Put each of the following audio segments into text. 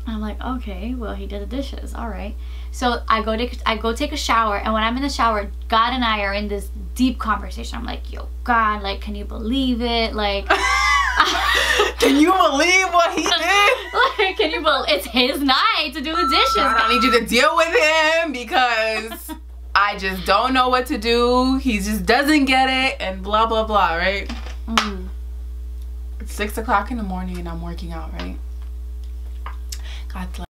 And I'm like, okay, well, he did the dishes, all right. So I go take a shower, and when I'm in the shower, God and I are in this deep conversation. I'm like, yo, God, like, can you believe it? Like, can you believe what he did? Like, can you believe it's his night to do the dishes? God, I need you to deal with him because I just don't know what to do. He just doesn't get it, and blah blah blah, right? It's 6 o'clock in the morning, and I'm working out, right? God's like,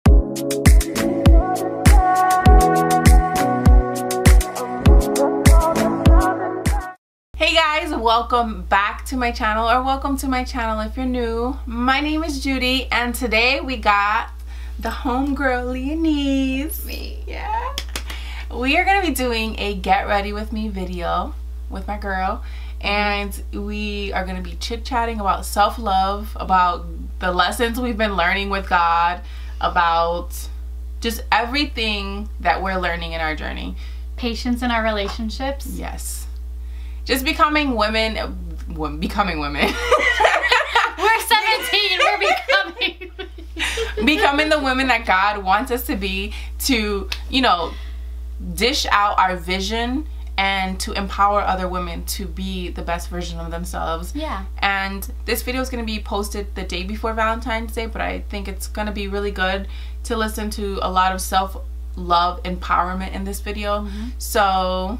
hey guys, welcome back to my channel, or welcome to my channel if you're new. My name is Judy, and today we got the homegirl Leanese. Me. Yeah. We are gonna be doing a get ready with me video with my girl, and we are gonna be chit-chatting about self-love, about the lessons we've been learning with God, about just everything that we're learning in our journey. Patience in our relationships. Yes. Just becoming women. Becoming women. We're 17. We're becoming. Becoming the women that God wants us to be, to, you know, dish out our vision and to empower other women to be the best version of themselves. Yeah. And this video is going to be posted the day before Valentine's Day, but I think it's going to be really good to listen to a lot of self-love empowerment in this video. So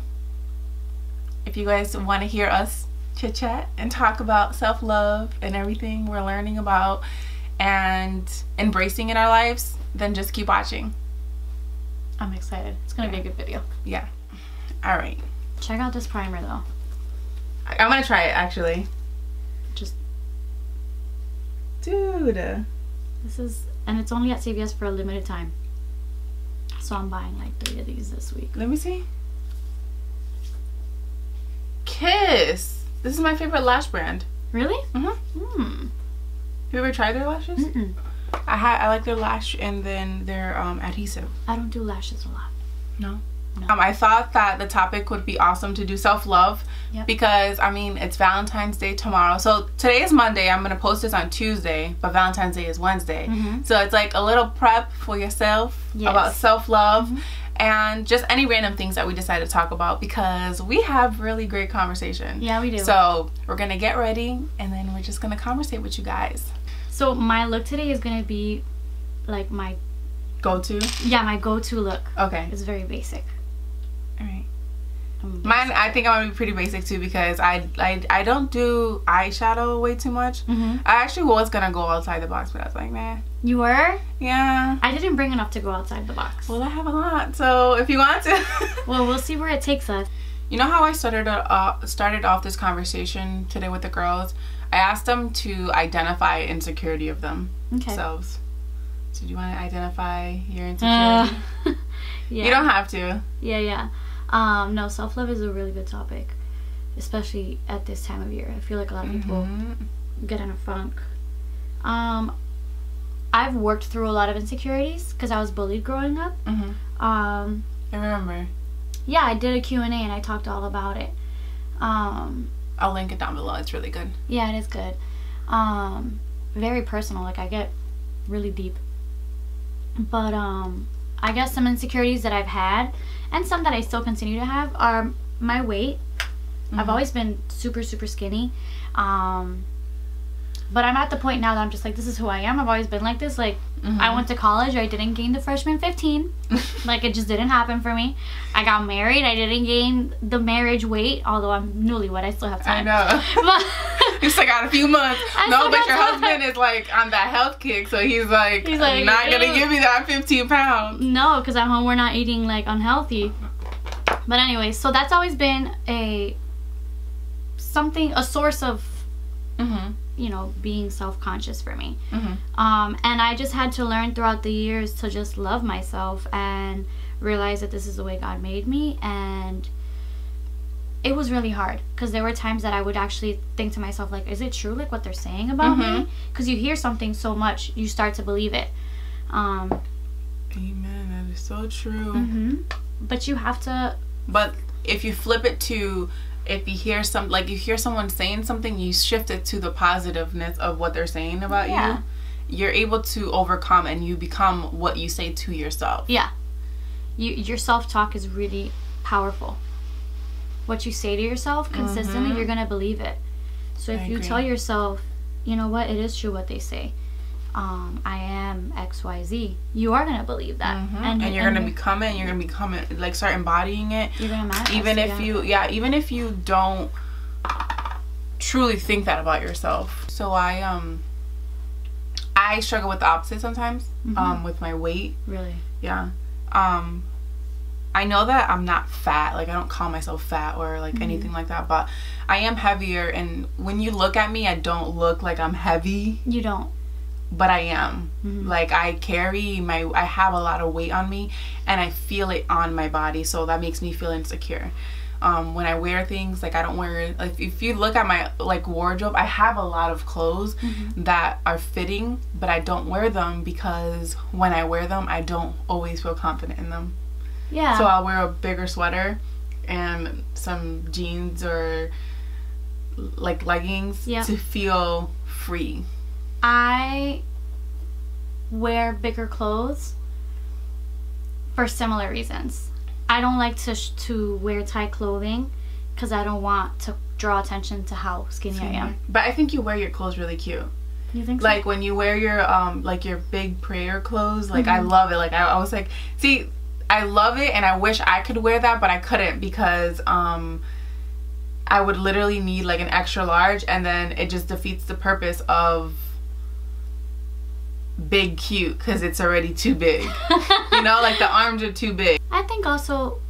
if you guys want to hear us chit chat and talk about self-love and everything we're learning about and embracing in our lives, then just keep watching. I'm excited. It's gonna be a good video. Yeah. All right. Check out this primer though. I'm gonna try it actually. Just, dude. this is, and it's only at CVS for a limited time. So I'm buying like 3 of these this week. Let me see. Kiss. This is my favorite lash brand. Really? Have you ever tried their lashes? I like their lash and then their adhesive. I don't do lashes a lot. No. No. I thought that the topic would be awesome to do self-love. Yep. Because I mean, it's Valentine's Day tomorrow. So today is Monday. I'm gonna post this on Tuesday, but Valentine's Day is Wednesday. So it's like a little prep for yourself about self-love and just any random things that we decide to talk about, because we have really great conversation. Yeah, we do. So we're gonna get ready and then we're just gonna conversate with you guys. So my look today is gonna be like my go-to. Yeah, my go-to look. Okay. It's very basic. All right. Mine, I think I'm gonna be pretty basic too, because I don't do eyeshadow way too much. I actually was gonna go outside the box, but I was like, nah. You were? Yeah. I didn't bring enough to go outside the box. Well, I have a lot, so if you want to. Well, we'll see where it takes us. You know how I started off this conversation today with the girls? I asked them to identify insecurity of themselves. So do you want to identify your insecurity? Yeah. You don't have to. Yeah. No, self-love is a really good topic, especially at this time of year. I feel like a lot of people get in a funk. I've worked through a lot of insecurities because I was bullied growing up. I remember. Yeah, I did a Q&A and I talked all about it. I'll link it down below. It's really good. Yeah, it is good. Very personal. Like, I get really deep. But I guess some insecurities that I've had, and some that I still continue to have, are my weight. I've always been super skinny. But I'm at the point now that I'm just like, this is who I am. I've always been like this. Like, I went to college. I didn't gain the freshman 15. Like, it just didn't happen for me. I got married. I didn't gain the marriage weight. Although I'm newlywed, I still have time. I know. But you still got a few months. No, but your husband is like on that health kick. So he's like not going to give you that 15 pounds. No, because at home we're not eating like unhealthy. But anyway, so that's always been a source of you know, being self-conscious for me. And I just had to learn throughout the years to just love myself and realize that this is the way God made me. And it was really hard because there were times that I would actually think to myself, like, is it true, like, what they're saying about me? Because you hear something so much, you start to believe it. Amen. That is so true. But you have to. But if you flip it to, if you hear you hear someone saying something, you shift it to the positiveness of what they're saying about you, you're able to overcome, and you become what you say to yourself. Yeah. Your self-talk is really powerful. What you say to yourself consistently, you're going to believe it. So if you tell yourself, you know what, it is true what they say. I am XYZ. You are going to believe that. And you're going to become it, and you're going to become it, like start embodying it. You're going to manifest. Even if you don't truly think that about yourself. So I struggle with the opposite sometimes, with my weight. Really? Yeah. I know that I'm not fat, like I don't call myself fat or like anything like that, but I am heavier, and when you look at me, I don't look like I'm heavy. You don't. But I am. Like I have a lot of weight on me, and I feel it on my body, so that makes me feel insecure. When I wear things, like I don't wear, like if you look at my like wardrobe, I have a lot of clothes that are fitting, but I don't wear them because when I wear them, I don't always feel confident in them. Yeah. So I'll wear a bigger sweater and some jeans or like leggings to feel free. I wear bigger clothes for similar reasons. I don't like to wear tight clothing because I don't want to draw attention to how skinny I am. But I think you wear your clothes really cute. You think so? Like when you wear your like your big prayer clothes, like I love it. Like I was like, see, I love it, and I wish I could wear that, but I couldn't because I would literally need like an extra large, and then it just defeats the purpose of big cute because it's already too big. You know, like the arms are too big. I think also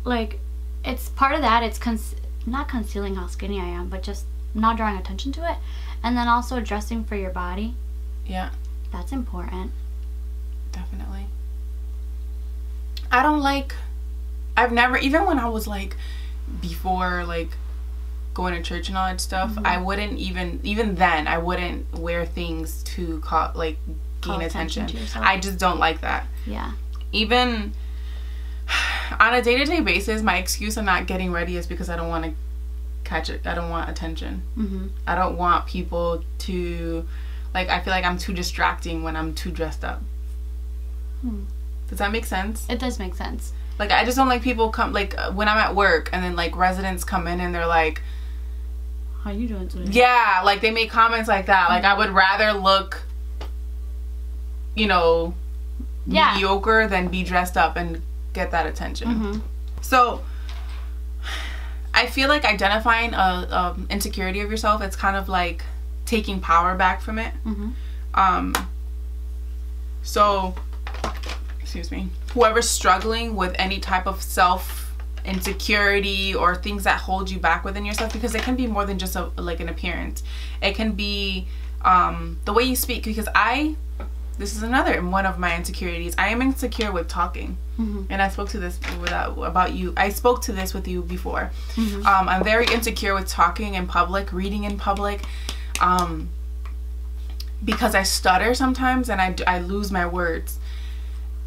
like it's part of that, it's not concealing how skinny I am, but just not drawing attention to it, and then also dressing for your body. Yeah, that's important. Definitely. I've never, even when I was like before like going to church and all that stuff, I wouldn't even then I wouldn't wear things to gain attention. I just don't like that. Yeah. Even on a day-to-day basis, my excuse of not getting ready is because I don't want to catch it. I don't want attention. I don't want people to like, I feel like I'm too distracting when I'm too dressed up. Does that make sense? It does make sense. Like I just don't like people come, like when I'm at work and then like residents come in and they're like, how you doing today? Yeah, like they make comments like that. Like I would rather look, you know, mediocre than be dressed up and get that attention. So I feel like identifying a insecurity of yourself, it's kind of like taking power back from it. So excuse me, whoever's struggling with any type of self insecurity or things that hold you back within yourself, because it can be more than just like an appearance. It can be the way you speak, because this is another one of my insecurities. I am insecure with talking. And I spoke to this about you. I spoke to this with you before. I'm very insecure with talking in public, reading in public, because I stutter sometimes and I lose my words.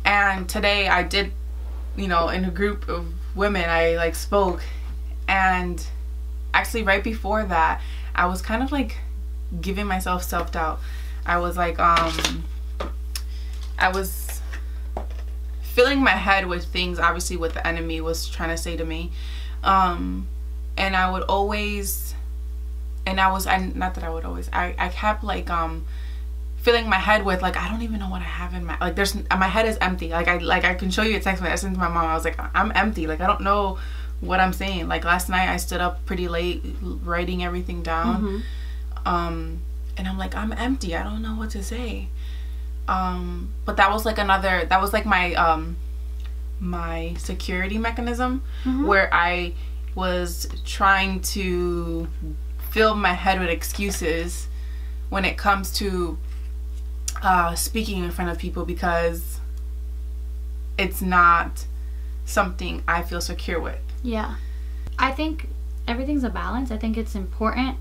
And today I did, you know, in a group of women, I like spoke, and actually right before that I was kind of like giving myself self-doubt. I was like I was filling my head with things, obviously what the enemy was trying to say to me, and I would always, and I kept like filling my head with like, I don't even know what I have in my, like my head is empty. Like I can show you a text message to my mom. I was like, I'm empty. Like I don't know what I'm saying. Like last night I stood up pretty late writing everything down. And I'm like, I'm empty. I don't know what to say. But that was like my my security mechanism, where I was trying to fill my head with excuses when it comes to speaking in front of people, because it's not something I feel secure with. Yeah. I think everything's a balance. I think it's important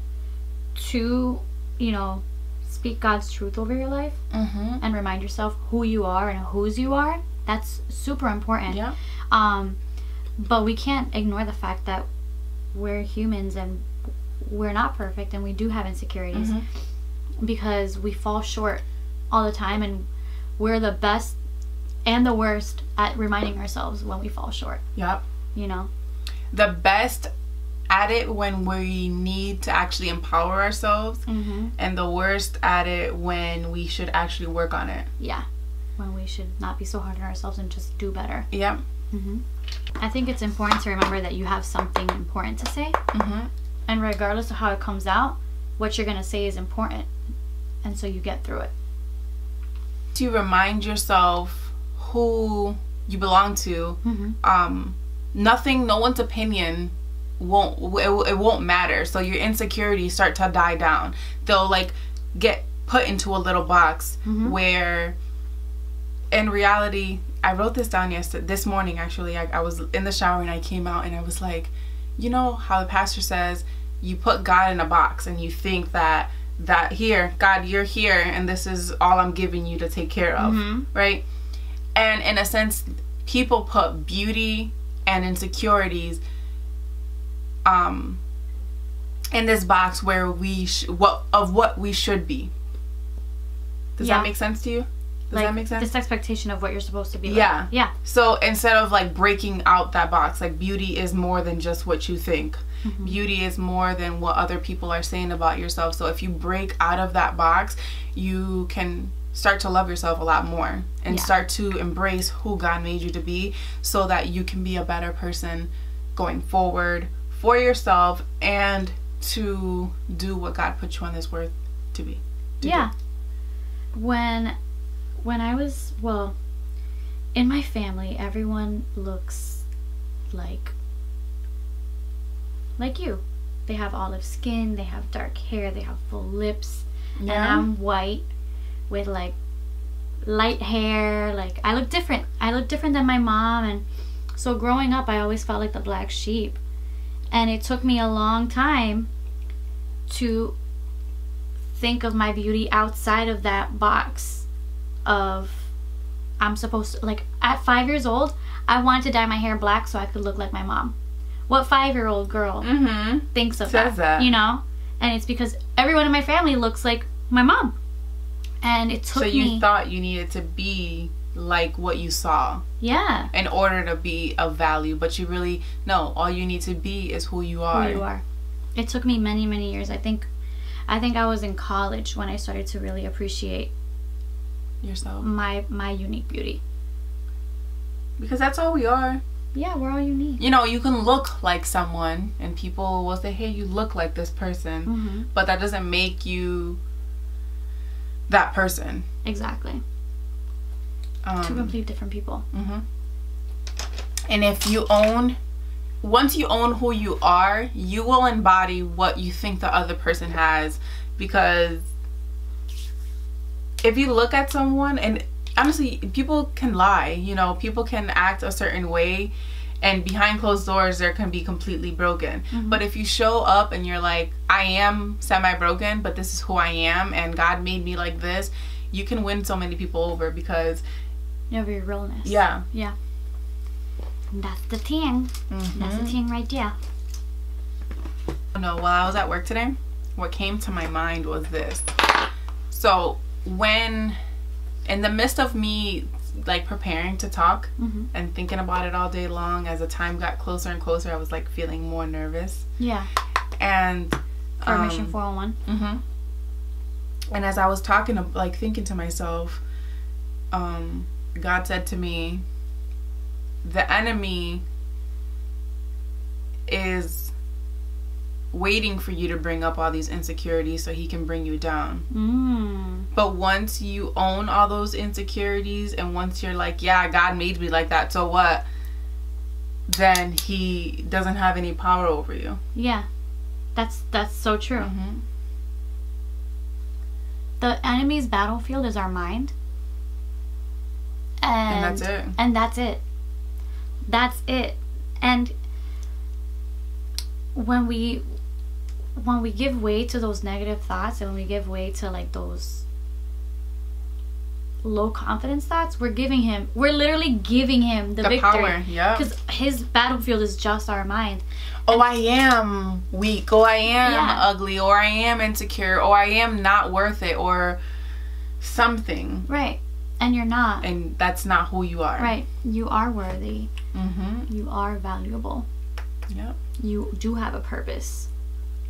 to, you know, speak God's truth over your life and remind yourself who you are and whose you are. That's super important. Yeah. But we can't ignore the fact that we're humans and we're not perfect and we do have insecurities. because we fall short all the time, and we're the best and the worst at reminding ourselves when we fall short. Yep. You know? The best at it when we need to actually empower ourselves, and the worst at it when we should actually work on it. Yeah. When we should not be so hard on ourselves and just do better. Yep. I think it's important to remember that you have something important to say. And regardless of how it comes out, what you're going to say is important. And so you get through it. To remind yourself who you belong to, no one's opinion won't matter. So your insecurities start to die down. They'll like get put into a little box where in reality, I wrote this down this morning actually. I was in the shower and I came out and I was like, you know how the pastor says you put God in a box and you think that here, God, you're here and this is all I'm giving you to take care of, right? And in a sense, people put beauty and insecurities in this box where what we should be. Does that make sense to you? Does that make sense? This expectation of what you're supposed to be. Yeah. Like. Yeah. So instead of like breaking out that box, like beauty is more than just what you think. Beauty is more than what other people are saying about yourself. So if you break out of that box, you can start to love yourself a lot more and start to embrace who God made you to be, so that you can be a better person going forward for yourself and to do what God put you on this earth to be. Yeah. When I was, in my family, everyone looks like you. They have olive skin, they have dark hair, they have full lips, and I'm white with like light hair. Like I look different. I look different than my mom, and so growing up I always felt like the black sheep. And it took me a long time to think of my beauty outside of that box of I'm supposed to, like at 5 years old, I wanted to dye my hair black so I could look like my mom. What 5-year-old girl thinks of that? You know? And it's because everyone in my family looks like my mom. And it took me... So you thought you needed to be like what you saw. Yeah. In order to be of value. But you really... No, all you need to be is who you are. Who you are. It took me many, many years. I think I was in college when I started to really appreciate yourself. My unique beauty. Because that's all we are. Yeah, we're all unique. You know, you can look like someone and people will say, hey, you look like this person. But that doesn't make you that person. Exactly. Two complete different people. And if you once you own who you are, you will embody what you think the other person has. Because if you look at someone, and honestly, people can lie, you know, people can act a certain way and behind closed doors there can be completely broken. But if you show up and you're like, I am semi-broken, but this is who I am and God made me like this, you can win so many people over because you have your realness. Yeah. Yeah. That's the thing. That's the thing right there. No, while I was at work today, what came to my mind was this. So when in the midst of me like preparing to talk and thinking about it all day long, as the time got closer and closer, I was like feeling more nervous. Yeah. And for Mission 401. And as I was talking, like thinking to myself, God said to me, the enemy is waiting for you to bring up all these insecurities so he can bring you down. But once you own all those insecurities and once you're like, yeah, God made me like that, so what? Then he doesn't have any power over you. Yeah. That's so true. The enemy's battlefield is our mind. And that's it. And that's it. That's it. And when we give way to those negative thoughts and when we give way to like those low confidence thoughts, we're literally giving him the victory. Power. Yeah, because his battlefield is just our mind. Oh, I am weak. Oh, I am ugly. Or I am insecure. Or I am not worth it. Or something. Right. And you're not. And that's not who you are. Right. You are worthy. You are valuable. Yep. You do have a purpose.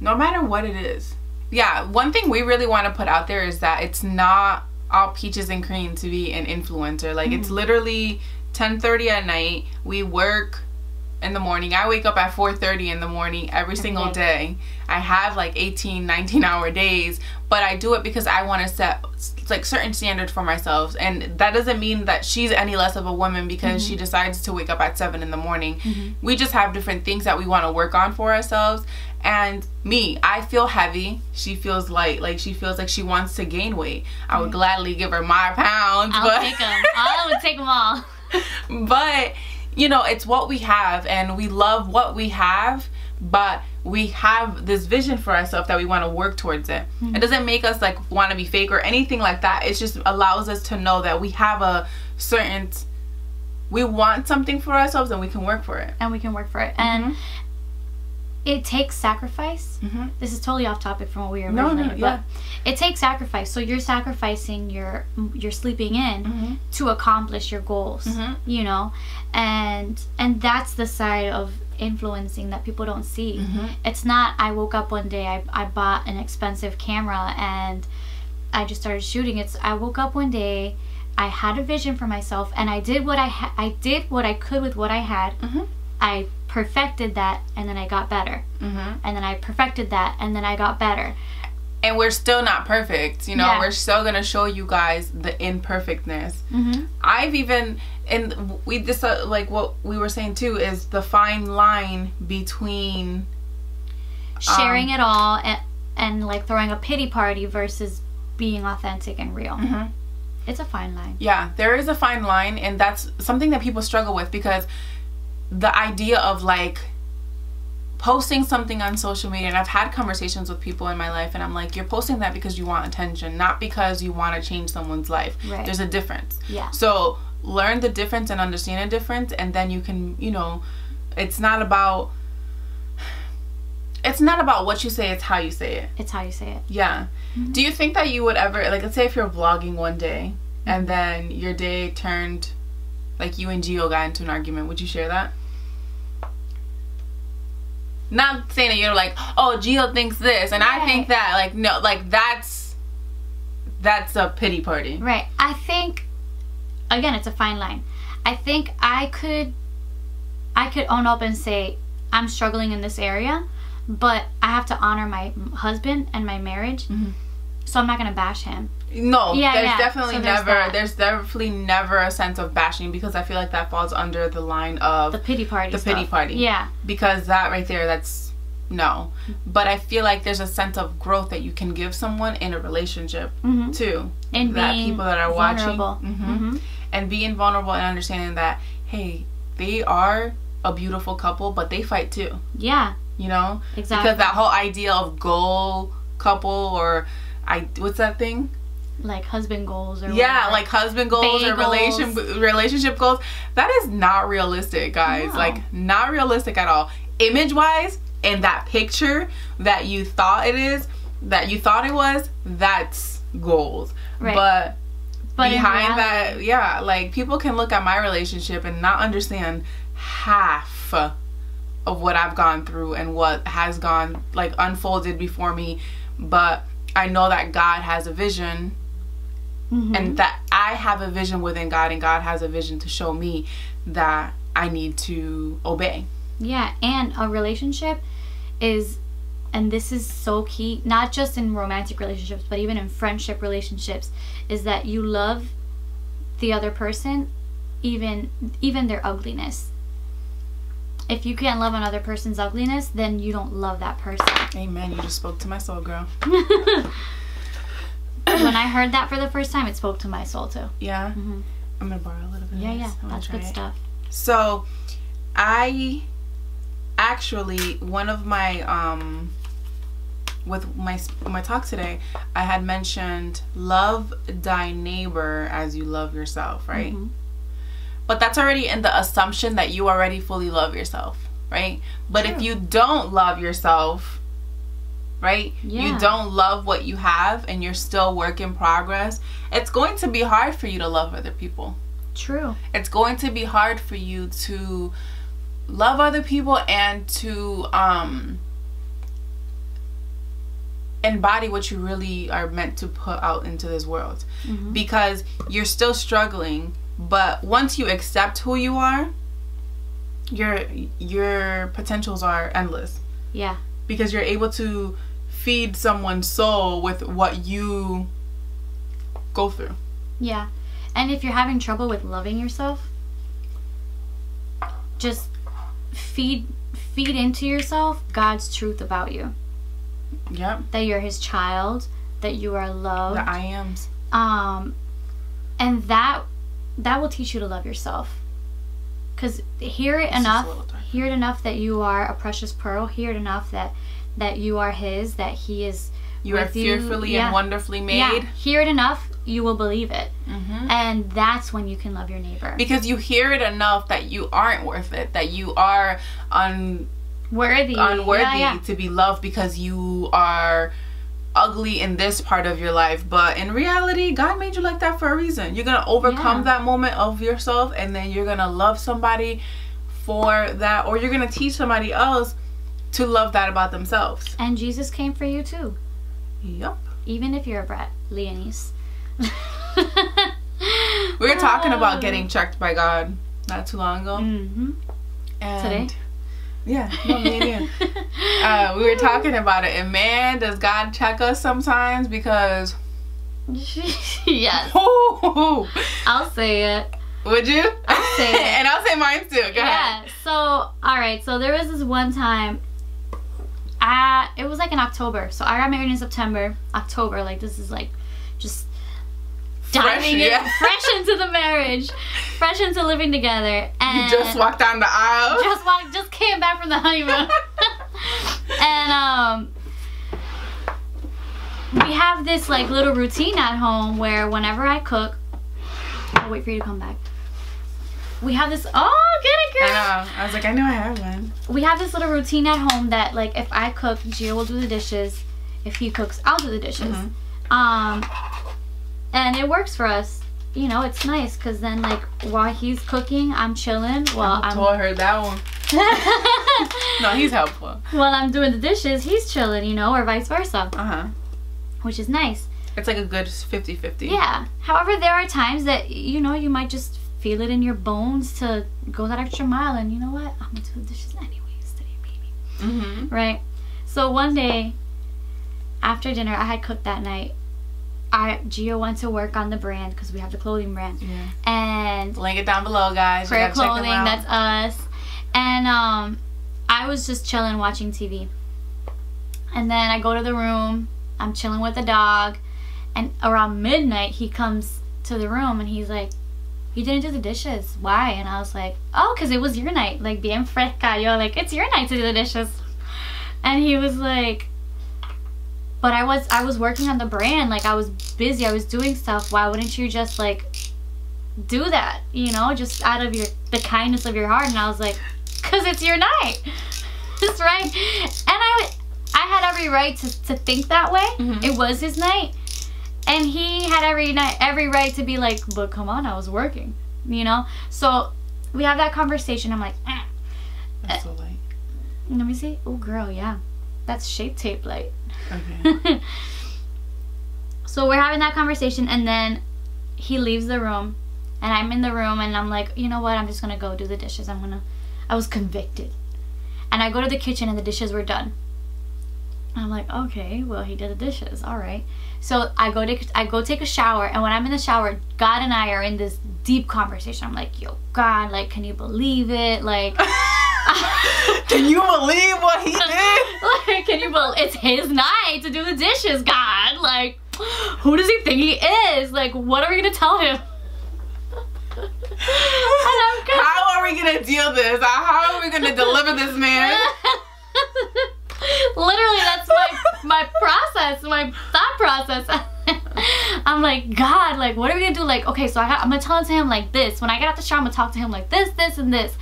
No matter what it is. Yeah. One thing we really want to put out there is that it's not all peaches and cream to be an influencer. Like, it's literally 10:30 at night. We work in the morning. I wake up at 4:30 in the morning every single day. I have like 18-19 hour days, but I do it because I want to set like certain standards for myself. And that doesn't mean that she's any less of a woman because she decides to wake up at 7 in the morning. We just have different things that we want to work on for ourselves. And I feel heavy. She feels light. Like, she feels like she wants to gain weight. I would gladly give her my pounds. I'll take them. I would take them all. But you know, it's what we have, and we love what we have, but we have this vision for ourselves that we want to work towards it. It doesn't make us like want to be fake or anything like that. It just allows us to know that we have a certain, we want something for ourselves and we can work for it. And it takes sacrifice. This is totally off topic from what we were originally, but it takes sacrifice. So you're sacrificing your sleeping in to accomplish your goals, you know, and that's the side of influencing that people don't see. It's not, I woke up one day, I bought an expensive camera and I just started shooting. It's, I woke up one day, I had a vision for myself, and I did what I did what I could with what I had. I perfected that, and then I got better. And then I perfected that, and then I got better. And we're still not perfect, you know. We're still gonna show you guys the imperfectness. I've even, and we just like what we were saying too, is the fine line between sharing it all and like throwing a pity party versus being authentic and real. It's a fine line. Yeah, there is a fine line, and that's something that people struggle with, because the idea of like posting something on social media, and I've had conversations with people in my life, and I'm like, you're posting that because you want attention, not because you want to change someone's life. There's a difference. So learn the difference and understand the difference, and then you can, you know, it's not about what you say, it's how you say it. It's how you say it. Yeah. Do you think that you would ever, like, let's say if you're vlogging one day and then your day turned, like, you and Gio got into an argument, would you share that? Not saying that you're like, oh, Gio thinks this and I think that. Like, no, like, that's a pity party. Right. I think, again, it's a fine line. I think I could own up and say, I'm struggling in this area, but I have to honor my husband and my marriage, so I'm not going to bash him. No, there's definitely there's definitely never a sense of bashing, because I feel like that falls under the line of the pity party. Pity party. Yeah. Because that right there, that's no. But I feel like there's a sense of growth that you can give someone in a relationship too. And that being people that are vulnerable. Watching. And being vulnerable and understanding that, hey, they are a beautiful couple, but they fight too. Yeah. You know? Exactly. Because that whole idea of goal couple, or what's that thing? Like husband goals, or like husband goals or relationship goals. That is not realistic, guys. No. Like, not realistic at all. Image wise, in that picture that you thought it was, that's goals. Right. But behind that, like, people can look at my relationship and not understand half of what I've gone through and what has gone, like, unfolded before me. But I know that God has a vision. And that I have a vision within God, and God has a vision to show me that I need to obey. Yeah, and a relationship is, and this is so key, not just in romantic relationships, but even in friendship relationships, is that you love the other person, even their ugliness. If you can't love another person's ugliness, then you don't love that person. Amen. You just spoke to my soul, girl. When I heard that for the first time, it spoke to my soul too. Yeah. I'm gonna borrow a little bit. Yeah, that's good stuff. So, I actually, one of my with my talk today, I had mentioned love thy neighbor as you love yourself, right? Mm-hmm. But that's already in the assumption that you already fully love yourself, right? But True. If you don't love yourself, right? Yeah. You don't love what you have and you're still work in progress, it's going to be hard for you to love other people. True. It's going to be hard for you to love other people and to embody what you really are meant to put out into this world. Mm-hmm. Because you're still struggling, but once you accept who you are, your potentials are endless. Yeah. Because you're able to feed someone's soul with what you go through. Yeah. And if you're having trouble with loving yourself, just feed into yourself God's truth about you. Yep. That you're his child, that you are loved. The I ams. And that will teach you to love yourself. Because hear it enough that you are a precious pearl. Hear it enough that you are his, that he is you are fearfully and wonderfully made. Yeah. Hear it enough, you will believe it. Mm-hmm. And that's when you can love your neighbor. Because you hear it enough that you aren't worth it, that you are unworthy to be loved because you are ugly in this part of your life. But in reality, God made you like that for a reason. You're going to overcome that moment of yourself, and then you're going to love somebody for that, or you're going to teach somebody else to love that about themselves. And Jesus came for you too. Yep. Even if you're a brat, Leanese. We were talking about getting checked by God not too long ago. Mm-hmm. And today? Yeah, no, me and you. We were talking about it, and man, does God check us sometimes, because yes. Ooh. I'll say it. Would you? I'll say it. And I'll say mine too. Go ahead. So, alright, so there was this one time, it was like in October. So I got married in September. October, like this is like just diving fresh into the marriage, fresh into living together. And you just walked down the aisle. Just came back from the honeymoon. And we have this like little routine at home where whenever I cook, I'll wait for you to come back. We have this, get it, girl. I know. I was like, I know I have one. We have this little routine at home that, like, if I cook, Gio will do the dishes. If he cooks, I'll do the dishes. Mm-hmm. And it works for us. You know, it's nice because then, like, while he's cooking, I'm chilling. I told her that one. No, he's helpful. While I'm doing the dishes, he's chilling, you know, or vice versa. Uh-huh. Which is nice. It's like a good 50-50. Yeah. However, there are times that, you know, you might just feel it in your bones to go that extra mile, and you know what? I'm gonna do the dishes anyways today, baby. Mm-hmm. Right? So one day, after dinner, I had cooked that night. Gio went to work on the brand, because we have the clothing brand. Yeah. And link it down below, guys. Prayer Clothing, that's us. And I was just chilling watching TV. And then I go to the room, I'm chilling with the dog, and around midnight he comes to the room and he's like, "You didn't do the dishes. Why?" And I was like, "Oh, because it was your night. Like, bien fresca, yo. Like, it's your night to do the dishes." And he was like, "But I was working on the brand. Like, I was busy. I was doing stuff. Why wouldn't you just, like, do that? You know, just out of the kindness of your heart?" And I was like, "Because it's your night." That's right. And I had every right to think that way. Mm-hmm. It was his night. And he had every right to be like, "But come on, I was working," you know? So we have that conversation. I'm like, That's so light. Let me see. Oh, girl, yeah. That's Shape Tape light. Okay. So we're having that conversation, and then he leaves the room, and I'm in the room, and I'm like, you know what? I'm just going to go do the dishes. I was convicted. And I go to the kitchen, and the dishes were done. And I'm like, okay, well, he did the dishes. All right. So I go take a shower, and when I'm in the shower, God and I are in this deep conversation. I'm like, "Yo, God, like, can you believe it? Like, can you believe what he did? Like, can you believe it's his night to do the dishes, God? Like, who does he think he is? Like, what are we gonna tell him?" How are we gonna deal this? How are we gonna deliver this man? Literally, my thought process. I'm like, God, like, what are we gonna do? Like, okay, so I'm gonna tell it to him like this. When I get out the shower, I'm gonna talk to him like this, this, and this.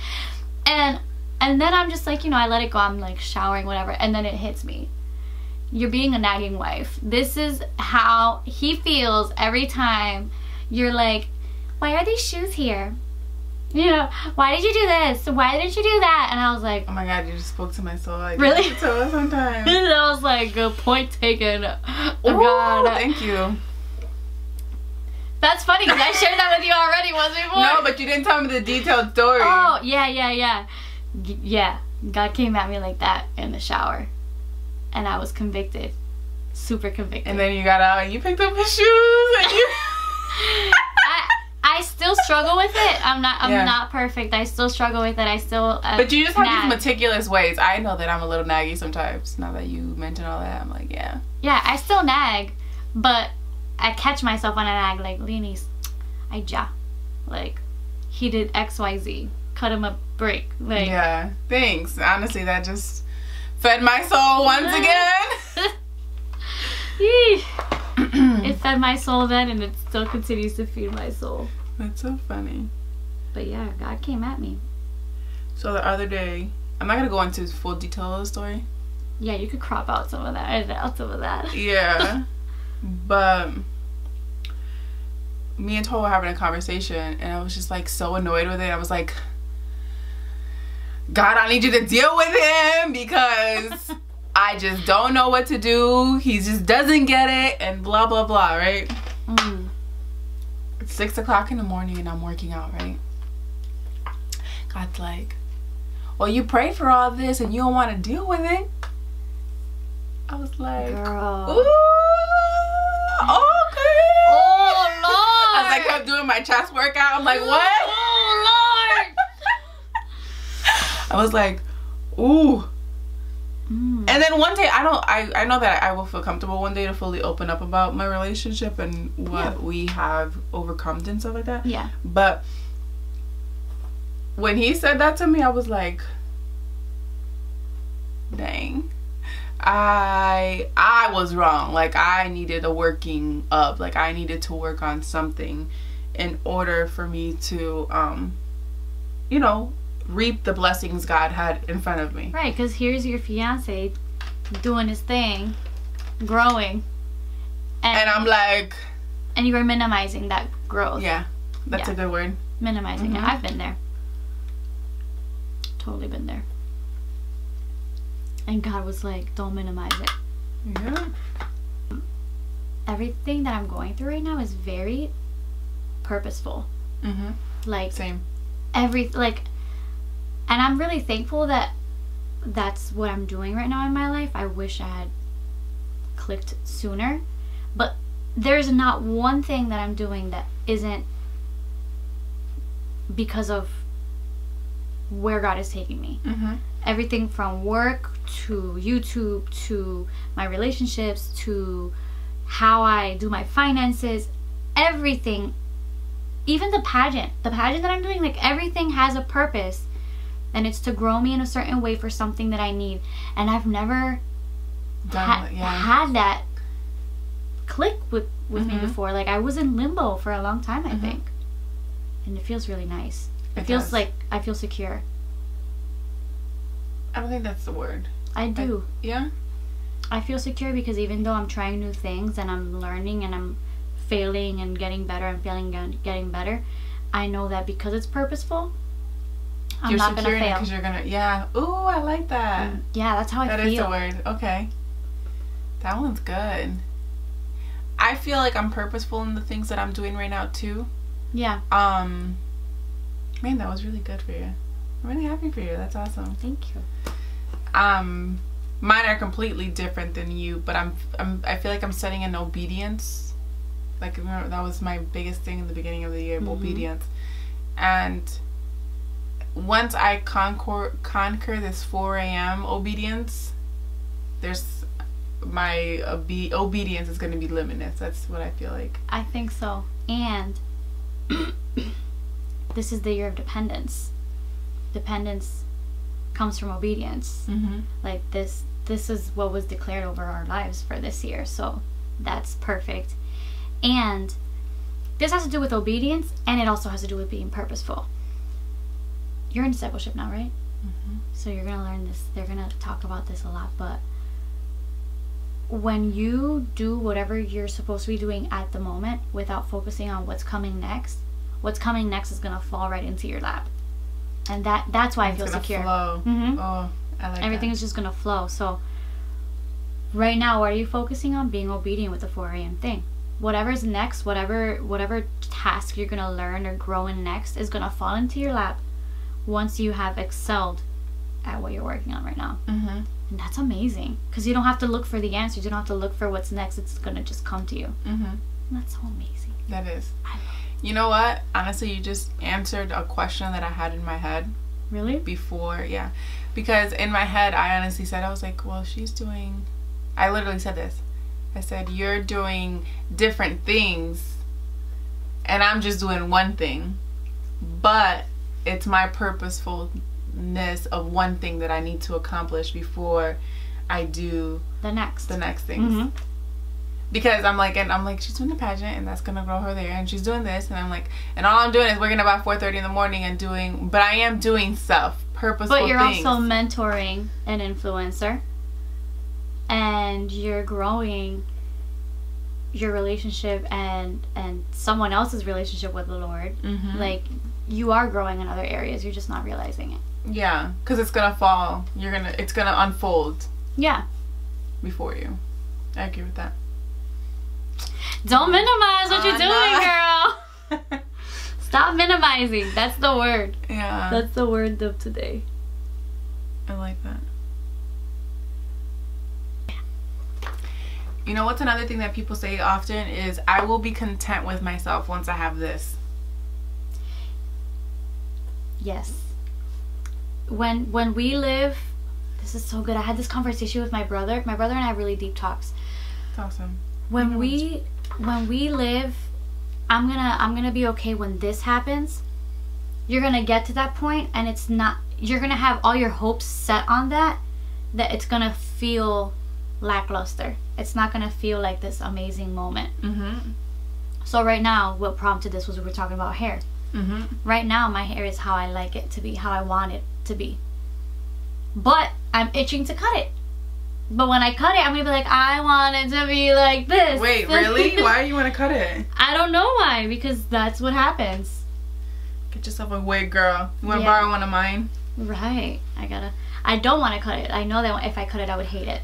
And then I'm just like, you know, I let it go. I'm like showering, whatever. And then it hits me. You're being a nagging wife. This is how he feels every time you're like, why are these shoes here? You know, why did you do this? Why didn't you do that? And I was like, oh my God, you just spoke to my soul. I really? Do to us sometimes. And I was like, good point taken. Oh, ooh, God. Thank you. That's funny because I shared that with you already once before. No, but you didn't tell me the detailed story. Oh, yeah. Yeah, God came at me like that in the shower. And I was convicted. Super convicted. And then you got out and you picked up his shoes and you... I still struggle with it. I'm not perfect. I still struggle with it. I still but you just have these meticulous ways. I know that I'm a little naggy sometimes. Now that you mention all that, I'm like, yeah. Yeah, I still nag, but I catch myself when I nag, like, Leanese, like, he did XYZ. Cut him a break. Like, yeah, thanks. Honestly, that just fed my soul once again. It fed my soul then, and it still continues to feed my soul. That's so funny. But yeah, God came at me. So the other day, I'm not gonna go into full detail of the story. Yeah, you could crop out some of that, edit out some of that. Yeah, but me and Toa were having a conversation, and I was just like so annoyed with it. I was like, God, I need you to deal with him because I just don't know what to do. He just doesn't get it, and blah blah blah, right? It's 6 o'clock in the morning and I'm working out, right? God's like, well, you pray for all this and you don't want to deal with it. I was like, girl. Ooh, okay. Oh Lord. As I kept doing my chest workout, I'm like, what? Oh Lord. I was like, ooh. And then one day, I know that I will feel comfortable one day to fully open up about my relationship and what we have overcome and stuff like that. Yeah. But when he said that to me, I was like, dang. I was wrong. Like, I needed a working up. Like, I needed to work on something in order for me to, you know, reap the blessings God had in front of me. Right, because here's your fiance doing his thing, growing, and I'm like, and you were minimizing that growth. Yeah, that's a good word. Minimizing it. I've been there. Totally been there. And God was like, don't minimize it. Yeah. Everything that I'm going through right now is very purposeful. Like, same. And I'm really thankful that that's what I'm doing right now in my life. I wish I had clicked sooner. But there's not one thing that I'm doing that isn't because of where God is taking me. Everything from work to YouTube to my relationships to how I do my finances, everything, even the pageant that I'm doing, like, everything has a purpose. And it's to grow me in a certain way for something that I need. And I've never had that click with me before. Like, I was in limbo for a long time, I think. And it feels really nice. It feels like I feel secure. I don't think that's the word. I do. Yeah? I feel secure because even though I'm trying new things and I'm learning and I'm failing and getting better and failing and getting better, I know that because it's purposeful, I'm not gonna fail. Because you're gonna, Ooh, I like that. Yeah, that's how I feel. That is the word. Okay. That one's good. I feel like I'm purposeful in the things that I'm doing right now too. Yeah. Man, that was really good for you. I'm really happy for you. That's awesome. Thank you. Mine are completely different than you, but I feel like I'm setting an obedience. Like, remember, that was my biggest thing in the beginning of the year, obedience. And once I conquer this 4 a.m. obedience, there's my obedience is going to be limitless. That's what I feel like. I think so. And this is the year of dependence. Dependence comes from obedience. Like, this this is what was declared over our lives for this year. So that's perfect. And this has to do with obedience, and it also has to do with being purposeful. You're in discipleship now, right? So you're going to learn this. They're going to talk about this a lot. But when you do whatever you're supposed to be doing at the moment without focusing on what's coming next is going to fall right into your lap. And that's why I feel secure. Flow. Oh, I like Everything is just going to flow. So right now, what are you focusing on? Being obedient with the 4 a.m. thing. Whatever's next, whatever task you're going to learn or grow in next is going to fall into your lap once you have excelled at what you're working on right now. And that's amazing, because you don't have to look for the answers. You don't have to look for what's next. It's going to just come to you. And that's so amazing. That is. You know what? Honestly, you just answered a question that I had in my head. Really? Before, yeah. Because in my head, I honestly said, I was like, well, I literally said this. I said, you're doing different things and I'm just doing one thing, but it's my purposefulness of one thing that I need to accomplish before I do the next things. Because I'm like, she's doing the pageant and that's gonna grow her there, and she's doing this, and I'm like, and all I'm doing is waking up at 4:30 in the morning and but I am doing stuff, purposeful things. But you're also mentoring an influencer, and you're growing your relationship and someone else's relationship with the Lord. Like, you are growing in other areas, you're just not realizing it. Yeah, because it's gonna fall. It's gonna unfold. Yeah. Before you. I agree with that. Don't minimize what you're doing, girl. Stop minimizing. That's the word. Yeah. That's the word of today. I like that. You know what's another thing that people say often is, I will be content with myself once I have this. Yes. When we live, this is so good. I had this conversation with my brother. My brother and I have really deep talks. It's awesome. When we live, I'm gonna be okay when this happens. You're gonna get to that point, and it's not. You're gonna have all your hopes set on that it's gonna feel lackluster. It's not gonna feel like this amazing moment. So right now, what prompted this was we were talking about hair. Right now, my hair is how I like it to be, how I want it to be. But I'm itching to cut it. But when I cut it, I'm gonna be like, I want it to be like this. Wait, really? Why do you want to cut it? I don't know why, because that's what happens. Get yourself a wig, girl. You want to borrow one of mine? Right. I don't want to cut it. I know that if I cut it, I would hate it.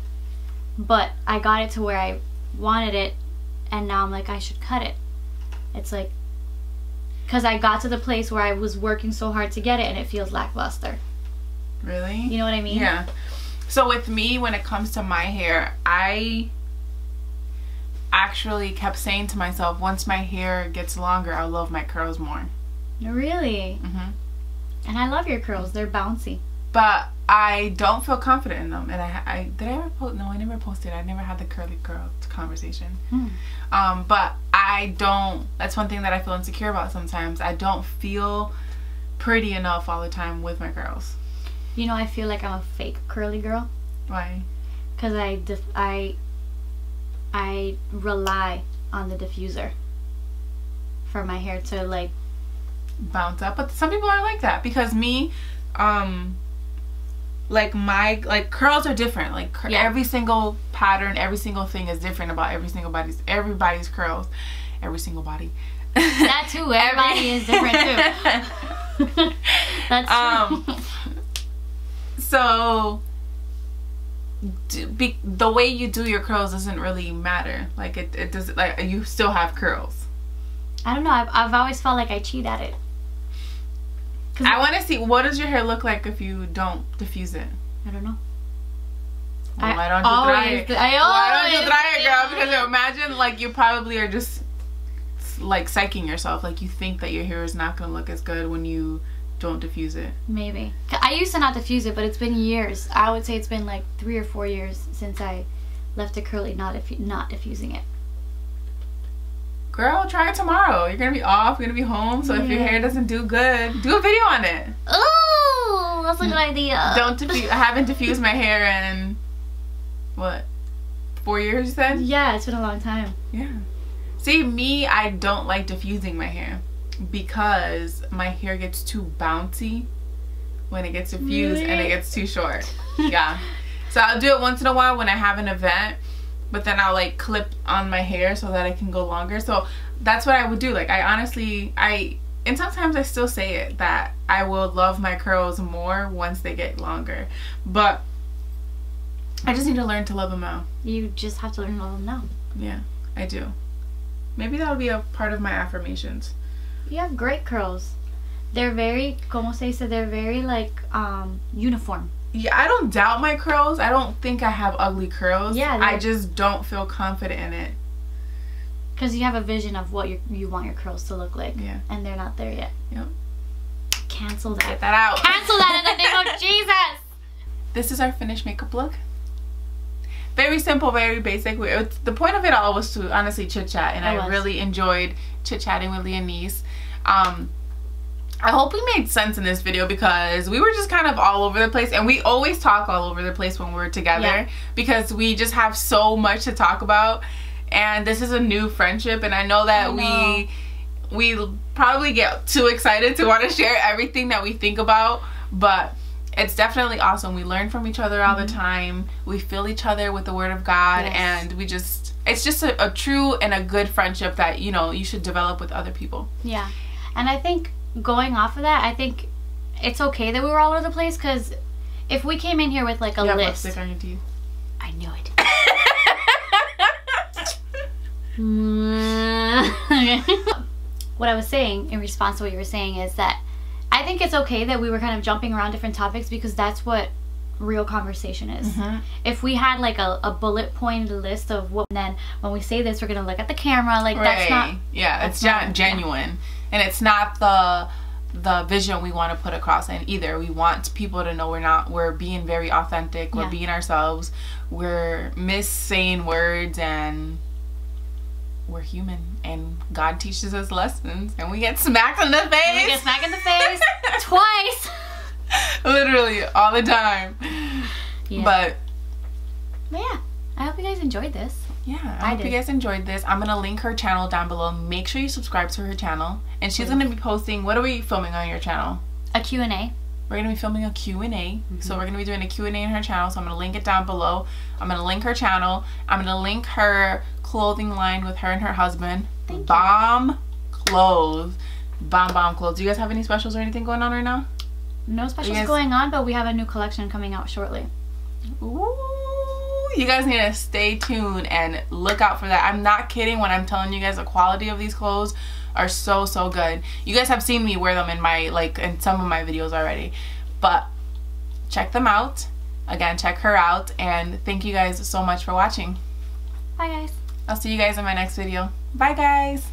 But I got it to where I wanted it, and now I'm like, I should cut it. It's like, because I got to the place where I was working so hard to get it, and it feels lackluster. Really? You know what I mean? Yeah. So with me, when it comes to my hair, I actually kept saying to myself, once my hair gets longer, I'll love my curls more. Really? And I love your curls. They're bouncy. But I don't feel confident in them. And did I ever post? No, I never posted. I never had the curly girl conversation. But I don't. That's one thing that I feel insecure about sometimes. I don't feel pretty enough all the time with my curls. You know, I feel like I'm a fake curly girl. Why? Because I rely on the diffuser for my hair to like bounce up. But some people are like that, because me, like my curls are different. Like every single pattern, every single thing is different about everybody's curls, every single body. That too. Everybody is different too. That's true. So the way you do your curls doesn't really matter. Like it doesn't, like, you still have curls. I don't know. I've always felt like I cheat at it. I want to see, what does your hair look like if you don't diffuse it? I don't know. Well, why don't you dry it? Why don't you dry it, girl? Because imagine, like, you probably are just like psyching yourself. Like, you think that your hair is not going to look as good when you don't diffuse it. Maybe. I used to not diffuse it, but it's been years. I would say it's been like 3 or 4 years since I left it curly, not diffusing it. Girl, try it tomorrow. You're gonna be off, you're gonna be home, so if your hair doesn't do good, do a video on it. Ooh, that's a good idea. I haven't diffused my hair in what, 4 years you said? Yeah, it's been a long time. Yeah. See, me, I don't like diffusing my hair because my hair gets too bouncy when it gets diffused and it gets too short. Yeah. So I'll do it once in a while when I have an event, but then I'll like clip on my hair so that it can go longer. So that's what I would do. Like I honestly, and sometimes I still say it, that I will love my curls more once they get longer. But I just need to learn to love them now. You just have to learn to love them now. Yeah, I do. Maybe that'll be a part of my affirmations. You have great curls. They're very, como se dice, they're very like uniform. Yeah, I don't doubt my curls. I don't think I have ugly curls. Yeah, I just don't feel confident in it. Because you have a vision of what you want your curls to look like. Yeah. And they're not there yet. Yep. Cancel that. Get that out. Cancel that in the name of Jesus. This is our finished makeup look. Very simple, very basic. The point of it all was to honestly chit chat, and I really enjoyed chit chatting with Leanese. I hope we made sense in this video because we were just kind of all over the place, and we always talk all over the place when we're together because we just have so much to talk about, and this is a new friendship, and I know that we probably get too excited to want to share everything that we think about, but it's definitely awesome. We learn from each other all the time. We fill each other with the word of God, and it's just a true and a good friendship that, you know, you should develop with other people. Yeah. And I think going off of that, I think it's okay that we were all over the place, because if we came in here with like a list. Lipstick on your teeth. I knew it. What I was saying in response to what you were saying is that I think it's okay that we were kind of jumping around different topics, because that's what real conversation is. If we had like a bullet pointed list of what, then when we say this, we're gonna look at the camera, like that's not. Yeah, it's genuine, and it's not the vision we want to put across. And either we want people to know we're being very authentic, we're being ourselves, we're saying words, and we're human, and God teaches us lessons, and we get smacked in the face. And we get smacked in the face twice. Literally all the time. Yeah. But yeah, I hope you guys enjoyed this. Yeah, I hope you guys enjoyed this. I'm gonna link her channel down below. Make sure you subscribe to her channel, and she's gonna be posting. What are we filming on your channel? A Q&A. We're gonna be filming a Q&A. So we're gonna be doing a Q&A in her channel. So I'm gonna link it down below. I'm gonna link her channel. I'm gonna link her clothing line with her and her husband. Bomb clothes. Bomb clothes. Do you guys have any specials or anything going on right now? No specials going on, but we have a new collection coming out shortly. Ooh, you guys need to stay tuned and look out for that. I'm not kidding when I'm telling you guys the quality of these clothes are so good. You guys have seen me wear them in some of my videos already, but check them out. Again, check her out, and thank you guys so much for watching. Bye guys. I'll see you guys in my next video. Bye guys.